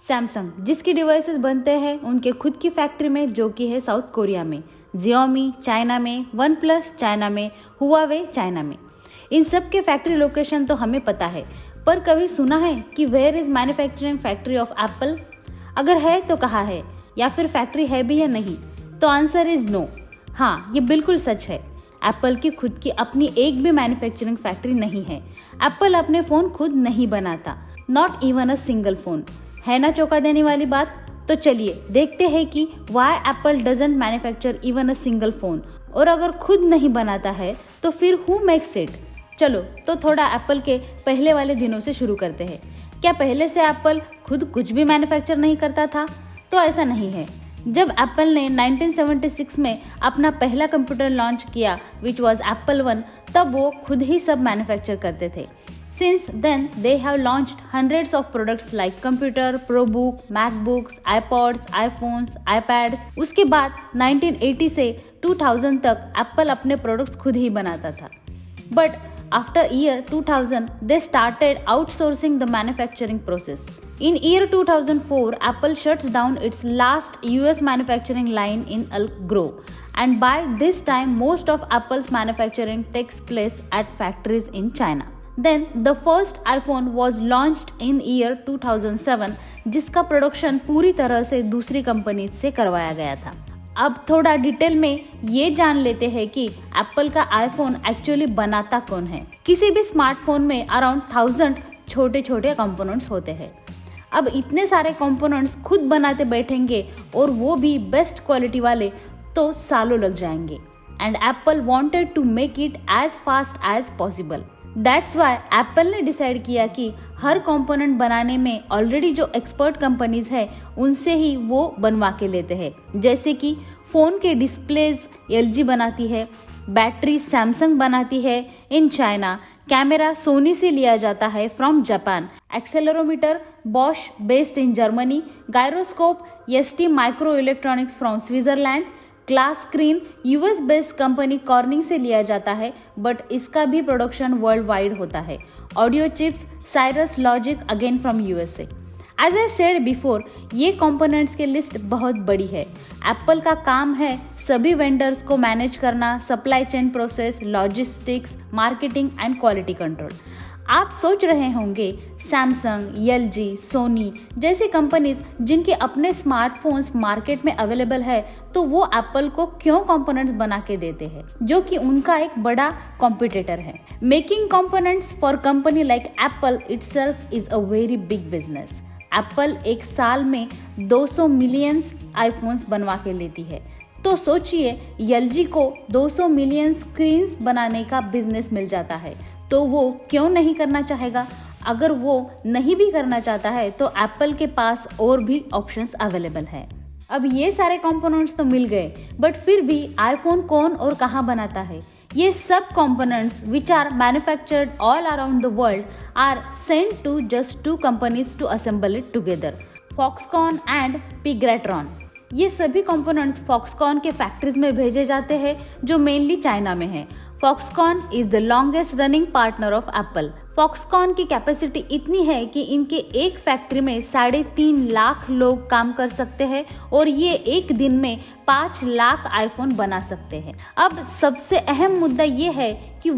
Samsung जिसकी devices बनते हैं उनके खुद की फैक्ट्री में, जो कि है साउथ कोरिया में, Xiaomi चाइना में, वन प्लस चाइना में, हुआवे चाइना में। इन सब के फैक्ट्री लोकेशन तो हमें पता है, पर कभी सुना है कि where is manufacturing factory of Apple? अगर है तो कहाँ है, या फिर फैक्ट्री है भी या नहीं? तो आंसर इज नो। हाँ, ये बिल्कुल सच है। एप्पल की खुद की अपनी एक भी मैन्युफैक्चरिंग फैक्ट्री नहीं है। एप्पल अपने फ़ोन खुद नहीं बनाता, not even a single phone. है ना चौंका देने वाली बात? तो चलिए देखते हैं कि Y Apple doesn't manufacture even a single phone, और अगर खुद नहीं बनाता है तो फिर हु मेक्स इट। चलो तो थोड़ा एप्पल के पहले वाले दिनों से शुरू करते हैं। क्या पहले से एप्पल खुद कुछ भी मैन्युफैक्चर नहीं करता था? तो ऐसा नहीं है। जब एप्पल ने 1976 में अपना पहला कंप्यूटर लॉन्च किया, विच वॉज एप्पल वन, तब वो खुद ही सब मैन्युफैक्चर करते थे। Since then, they have launched hundreds of products like computer, ProBook, MacBooks, iPods, iPhones, iPads। उसके बाद 1980 से 2000 तक एप्पल अपने प्रोडक्ट्स खुद ही बनाता था। But after year 2000, they started outsourcing the manufacturing process. In year 2004, Apple shuts down its last US manufacturing line in Elk Grove. And by this time, most of Apple's manufacturing takes place at factories in China. Then the first iPhone was launched in year 2007, जिसका production पूरी तरह से दूसरी company से करवाया गया था। अब थोड़ा डिटेल में ये जान लेते हैं कि एप्पल का आईफोन एक्चुअली बनाता कौन है। किसी भी स्मार्टफोन में अराउंड 1000 छोटे छोटे कंपोनेंट्स होते हैं। अब इतने सारे कंपोनेंट्स खुद बनाते बैठेंगे, और वो भी बेस्ट क्वालिटी वाले, तो सालों लग जाएंगे। And Apple wanted to make it as fast as possible. That's why Apple ने डिसाइड किया कि हर कंपोनेंट बनाने में ऑलरेडी जो एक्सपर्ट कंपनीज है उनसे ही वो बनवा के लेते हैं। जैसे कि फ़ोन के डिस्प्लेज LG बनाती है, बैटरी सैमसंग बनाती है इन चाइना, कैमरा सोनी से लिया जाता है from Japan, accelerometer Bosch based in Germany, gyroscope ST micro electronics from Switzerland, glass screen US based company cornering से लिया जाता है, बट इसका भी प्रोडक्शन वर्ल्ड वाइड होता है। Audio chips Cirrus Logic again from USA। As I said before, ये components की लिस्ट बहुत बड़ी है। एप्पल का काम है सभी वेंडर्स को मैनेज करना, supply chain process, logistics, marketing and quality control. आप सोच रहे होंगे सैमसंग, LG, सोनी जैसी कंपनीज जिनके अपने स्मार्टफोन्स मार्केट में अवेलेबल है, तो वो एप्पल को क्यों कंपोनेंट्स बना के देते हैं, जो कि उनका एक बड़ा कॉम्पिटिटर है। Making components for company like Apple itself is a very big business. Apple एक साल में 200 मिलियन आईफोन्स बनवा के लेती है, तो सोचिए LG को 200 मिलियन स्क्रीन्स बनाने का बिजनेस मिल जाता है, तो वो क्यों नहीं करना चाहेगा। अगर वो नहीं भी करना चाहता है तो एप्पल के पास और भी ऑप्शंस अवेलेबल है। अब ये सारे कंपोनेंट्स तो मिल गए, बट फिर भी आईफोन कौन और कहाँ बनाता है? ये सब components which are manufactured all around the world are sent to just 2 companies to assemble it together, Foxconn and Pegatron. ये सभी कंपोनेंट्स फॉक्सकॉन के फैक्ट्रीज में भेजे जाते हैं, जो मेनली चाइना में है। Foxconn is the longest running partner of Apple. Foxconn की कैपेसिटी इतनी है कि इनके एक फैक्ट्री में 3.5 लाख लोग काम कर सकते हैं, और ये एक दिन में 5 लाख आईफोन बना सकते हैं। अब सबसे अहम मुद्दा ये है कि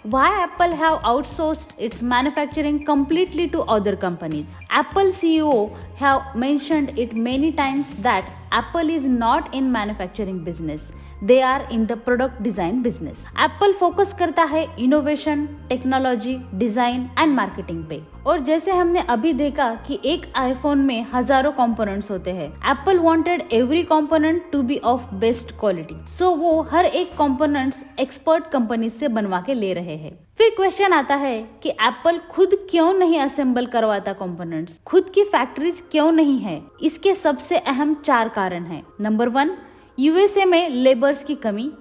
why Apple have outsourced its manufacturing completely to other companies. Apple CEO have mentioned it many times that Apple is not in manufacturing business. They are in the product design business. Apple focus करता है innovation, technology, design and marketing पे। और जैसे हमने अभी देखा कि एक आईफोन में हजारों कंपोनेंट्स होते हैं, Apple wanted every component to be of best quality. So वो हर एक कंपोनेंट्स एक्सपर्ट कंपनी से बनवा के ले रहे हैं। फिर क्वेश्चन आता है कि एप्पल खुद क्यों नहीं असेंबल करवाता कंपोनेंट्स, खुद की फैक्ट्रीज क्यों नहीं है? इसके सबसे अहम 4 कारण हैं। नंबर 1, USA में लेबर्स की कमी।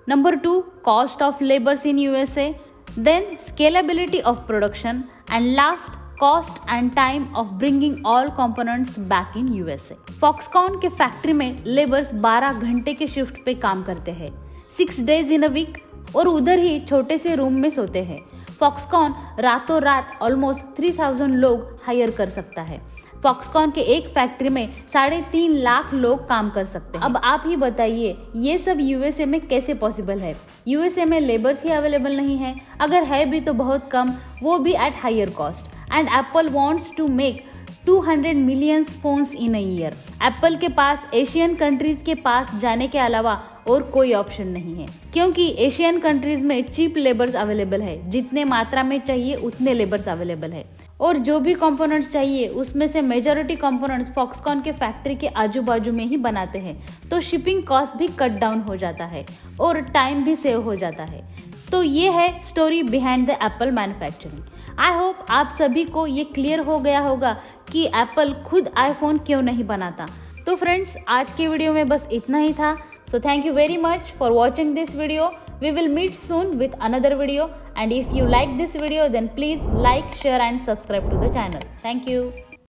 Number 2, cost of labours in USA। Then scalability of production, and last cost and time of bringing all components back in USA। Foxconn के फैक्ट्री में लेबर्स 12 घंटे के शिफ्ट पे काम करते हैं, 6 days इन अ वीक, और उधर ही छोटे से रूम में सोते हैं। फॉक्सकॉन रातों रात ऑलमोस्ट 3000 लोग हायर कर सकता है। फॉक्सकॉन के एक फैक्ट्री में 3.5 लाख लोग काम कर सकते हैं। अब आप ही बताइए ये सब यूएसए में कैसे पॉसिबल है। यूएसए में लेबर्स ही अवेलेबल नहीं है, अगर है भी तो बहुत कम, वो भी at higher cost. And Apple wants to make 200 million phones in a year. Apple के पास एशियन कंट्रीज के पास जाने के अलावा और कोई ऑप्शन नहीं है, क्योंकि एशियन कंट्रीज में चीप लेबर्स अवेलेबल है, जितने मात्रा में चाहिए उतने लेबर्स अवेलेबल है, और जो भी कंपोनेंट्स चाहिए उसमें से मेजॉरिटी कंपोनेंट्स फॉक्सकॉन के फैक्ट्री के आजू बाजू में ही बनाते हैं, तो शिपिंग कॉस्ट भी कट डाउन हो जाता है और टाइम भी सेव हो जाता है। तो ये है story behind the Apple manufacturing. I hope आप सभी को ये क्लियर हो गया होगा कि एप्पल खुद आईफोन क्यों नहीं बनाता। तो फ्रेंड्स, आज के वीडियो में बस इतना ही था। So thank you very much for watching this video. We will meet soon with another video, and if you like this video then please like, share and subscribe to the channel. Thank you.